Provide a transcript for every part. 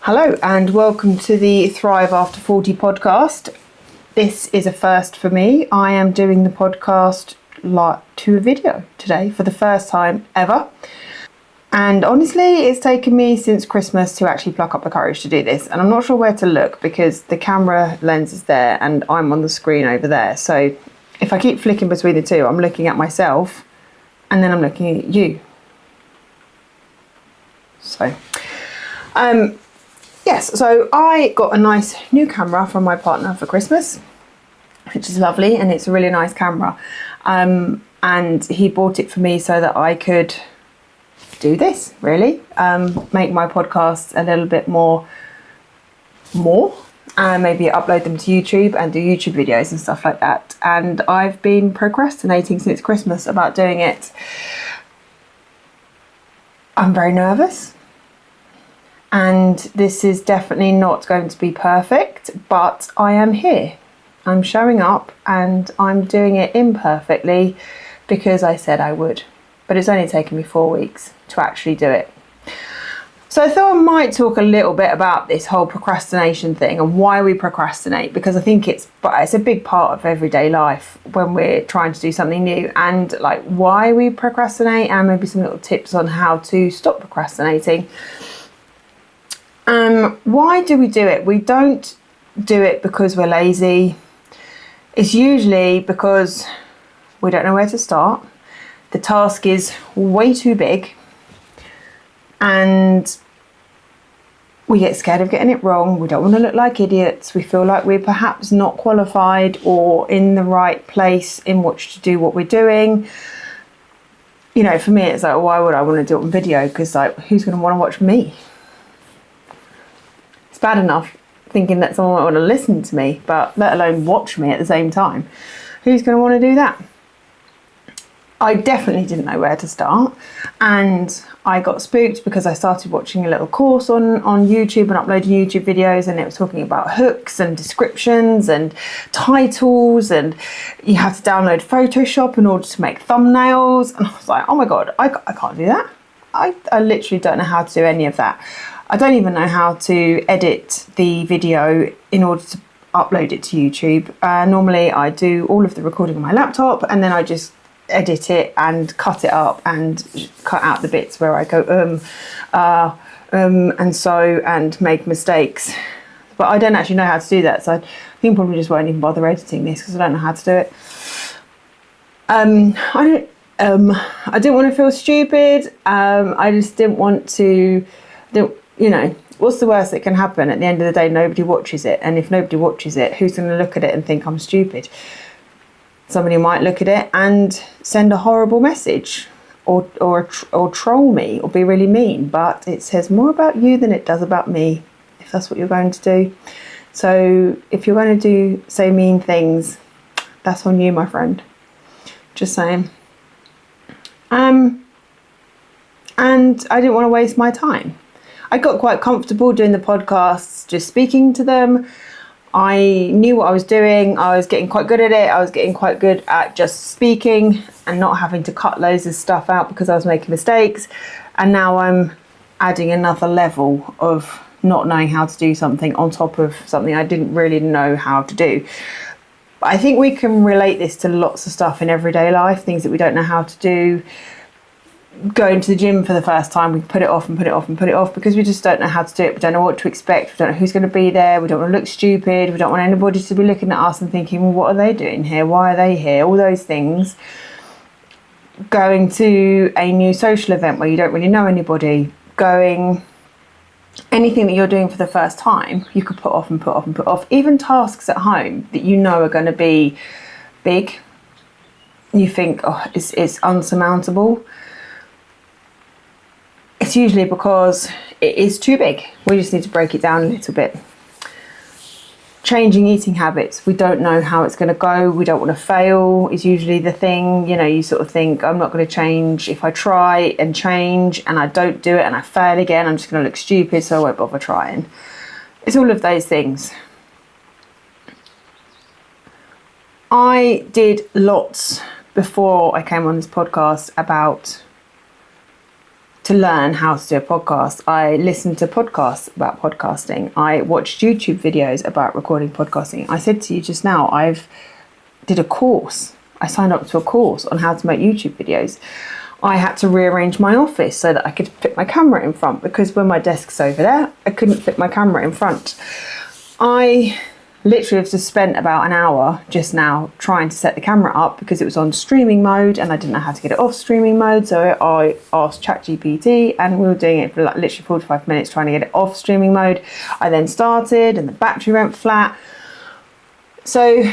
Hello and welcome to the Thrive After 40 podcast. This is a first for me. I am doing the podcast to a video today for the first time ever. And honestly, it's taken me since Christmas to actually pluck up the courage to do this. And I'm not sure where to look because the camera lens is there and I'm on the screen over there. So if I keep flicking between the two, I'm looking at myself and then I'm looking at you. Yes, so I got a nice new camera from my partner for Christmas, which is lovely, and it's a really nice camera. And he bought it for me so that I could do this, really, make my podcasts a little bit more, and maybe upload them to YouTube and do YouTube videos and stuff like that. And I've been procrastinating since Christmas about doing it. I'm very nervous. And this is definitely not going to be perfect, but I am here. I'm showing up and I'm doing it imperfectly because I said I would. But it's only taken me 4 weeks to actually do it. So I thought I might talk a little bit about this whole procrastination thing and why we procrastinate, because I think it's a big part of everyday life when we're trying to do something new, and like why we procrastinate and maybe some little tips on how to stop procrastinating. Why do we do it? We don't do it because we're lazy. It's usually because we don't know where to start. The task is way too big and we get scared of getting it wrong. We don't want to look like idiots. We feel like we're perhaps not qualified or in the right place in which to do what we're doing. You know, for me, it's like, why would I want to do it on video? Because like, who's going to want to watch me? It's bad enough thinking that someone might want to listen to me, but let alone watch me at the same time. Who's going to want to do that? I definitely didn't know where to start, and I got spooked because I started watching a little course on YouTube and uploading YouTube videos, and it was talking about hooks and descriptions and titles, and you have to download Photoshop in order to make thumbnails, and I was like, oh my god, I can't do that. I literally don't know how to do any of that. I don't even know how to edit the video in order to upload it to YouTube. Normally I do all of the recording on my laptop and then I just edit it and cut it up and cut out the bits where I go and so and make mistakes. But I don't actually know how to do that, so I think probably just won't even bother editing this because I don't know how to do it. I didn't want to feel stupid. I just didn't want to. You know, what's the worst that can happen? At the end of the day, nobody watches it. And if nobody watches it, who's going to look at it and think I'm stupid? Somebody might look at it and send a horrible message or troll me or be really mean. But it says more about you than it does about me, if that's what you're going to do. So if you're going to say mean things, that's on you, my friend. Just saying. And I didn't want to waste my time. I got quite comfortable doing the podcasts, just speaking to them. I knew what I was doing. I was getting quite good at it. I was getting quite good at just speaking and not having to cut loads of stuff out because I was making mistakes. And now I'm adding another level of not knowing how to do something on top of something I didn't really know how to do. But I think we can relate this to lots of stuff in everyday life, things that we don't know how to do. Going to the gym for the first time, we put it off and put it off and put it off because we just don't know how to do it. We don't know what to expect. We don't know who's going to be there. We don't want to look stupid. We don't want anybody to be looking at us and thinking, well, what are they doing here? Why are they here? All those things. Going to a new social event where you don't really know anybody. Anything that you're doing for the first time, you could put off and put off and put off. Even tasks at home that you know are going to be big. You think, oh, it's unsurmountable. It's usually because it is too big. We just need to break it down a little bit. Changing eating habits. We don't know how it's going to go. We don't want to fail is usually the thing. You know, you sort of think, I'm not going to change. If I try and change and I don't do it and I fail again, I'm just going to look stupid, so I won't bother trying. It's all of those things. I did lots before I came on this podcast about to learn how to do a podcast. I listened to podcasts about podcasting. I watched YouTube videos about recording podcasting. I said to you just now, I've did a course. I signed up to a course on how to make YouTube videos. I had to rearrange my office so that I could fit my camera in front, because when my desk's over there, I couldn't fit my camera in front. I literally have just spent about an hour just now trying to set the camera up because it was on streaming mode and I didn't know how to get it off streaming mode. So I asked ChatGPT and we were doing it for like literally 45 minutes trying to get it off streaming mode. I then started and the battery went flat. So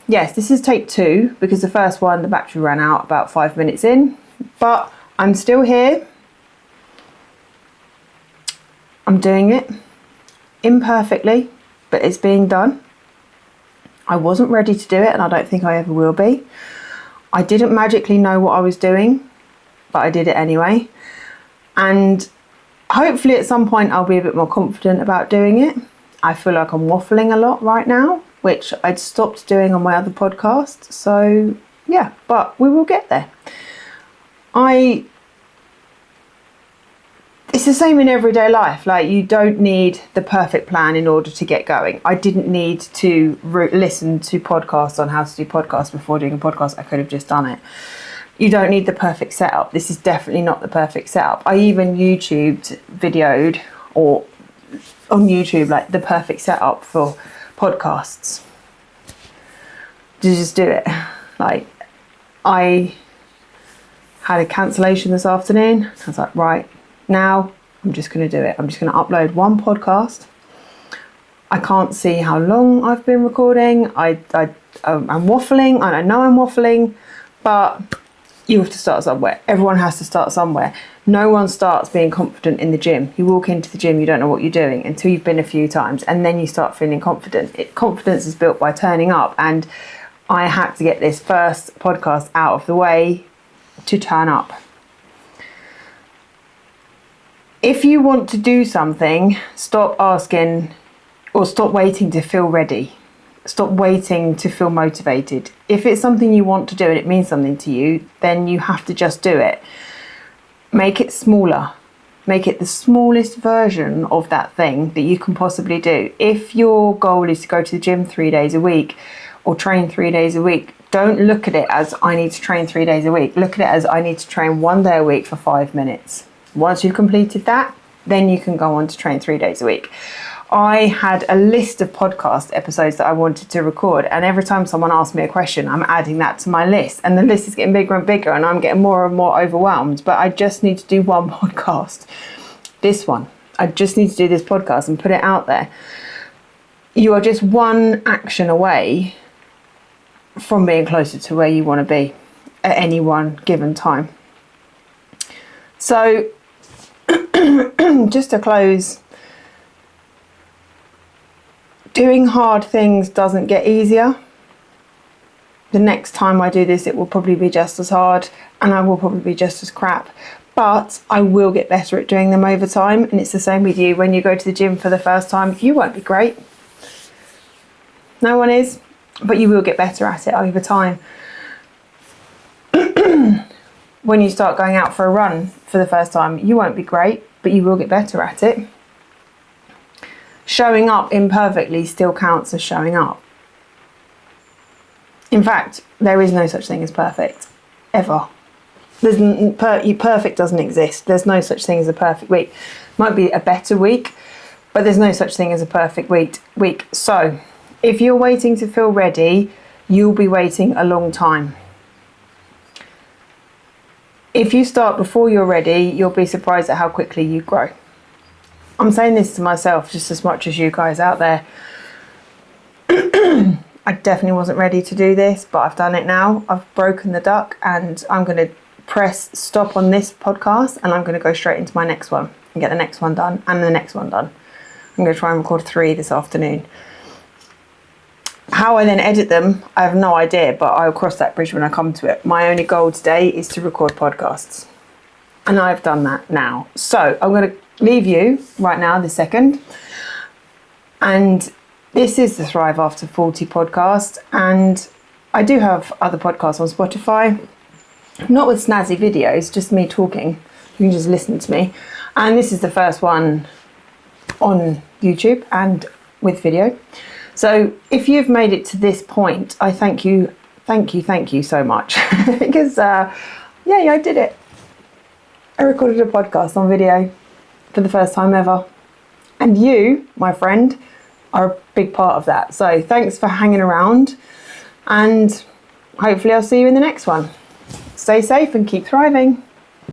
yes, this is take 2 because the first one, the battery ran out about 5 minutes in, but I'm still here. I'm doing it imperfectly, but it's being done. I wasn't ready to do it and I don't think I ever will be. I didn't magically know what I was doing, but I did it anyway. And hopefully at some point I'll be a bit more confident about doing it. I feel like I'm waffling a lot right now, which I'd stopped doing on my other podcast. So yeah, but we will get there. It's the same in everyday life. Like, you don't need the perfect plan in order to get going. I didn't need to listen to podcasts on how to do podcasts before doing a podcast. I could have just done it. You don't need the perfect setup. This is definitely not the perfect setup. I even videoed or on YouTube, like the perfect setup for podcasts. To just do it. Like, I had a cancellation this afternoon. I was like, right, now I'm just going to do it. I'm just going to upload one podcast. I can't see how long I've been recording. I'm waffling. I know I'm waffling, but you have to start somewhere. Everyone has to start somewhere. No one starts being confident in the gym. You walk into the gym, you don't know what you're doing until you've been a few times, and then you start feeling confident. Confidence is built by turning up, and I had to get this first podcast out of the way to turn up. If you want to do something, stop asking or stop waiting to feel ready. Stop waiting to feel motivated. If it's something you want to do and it means something to you, then you have to just do it. Make it smaller. Make it the smallest version of that thing that you can possibly do. If your goal is to go to the gym 3 days a week or train 3 days a week, don't look at it as I need to train 3 days a week. Look at it as I need to train 1 day a week for 5 minutes. Once you've completed that, then you can go on to train 3 days a week. I had a list of podcast episodes that I wanted to record, and every time someone asked me a question, I'm adding that to my list, and the list is getting bigger and bigger, and I'm getting more and more overwhelmed. But I just need to do one podcast. This one. I just need to do this podcast and put it out there. You are just one action away from being closer to where you want to be at any one given time. So just to close, doing hard things doesn't get easier. The next time I do this, it will probably be just as hard and I will probably be just as crap, but I will get better at doing them over time. And it's the same with you. When you go to the gym for the first time, you won't be great. No one is, but you will get better at it over time. When you start going out for a run for the first time, you won't be great, but you will get better at it. Showing up imperfectly still counts as showing up. In fact, there is no such thing as perfect, ever. Perfect doesn't exist. There's no such thing as a perfect week. Might be a better week, but there's no such thing as a perfect week. So, if you're waiting to feel ready, you'll be waiting a long time. If you start before you're ready, you'll be surprised at how quickly you grow. I'm saying this to myself just as much as you guys out there. I definitely wasn't ready to do this, but I've done it now. I've broken the duck and I'm going to press stop on this podcast and I'm going to go straight into my next one and get the next one done and the next one done. I'm going to try and record 3 this afternoon. How I then edit them, I have no idea, but I'll cross that bridge when I come to it. My only goal today is to record podcasts. And I've done that now. So I'm going to leave you right now, this second. And this is the Thrive After 40 podcast. And I do have other podcasts on Spotify. Not with snazzy videos, just me talking. You can just listen to me. And this is the first one on YouTube and with video. So if you've made it to this point, I thank you so much. Because, yeah, I did it. I recorded a podcast on video for the first time ever. And you, my friend, are a big part of that. So thanks for hanging around, and hopefully I'll see you in the next one. Stay safe and keep thriving.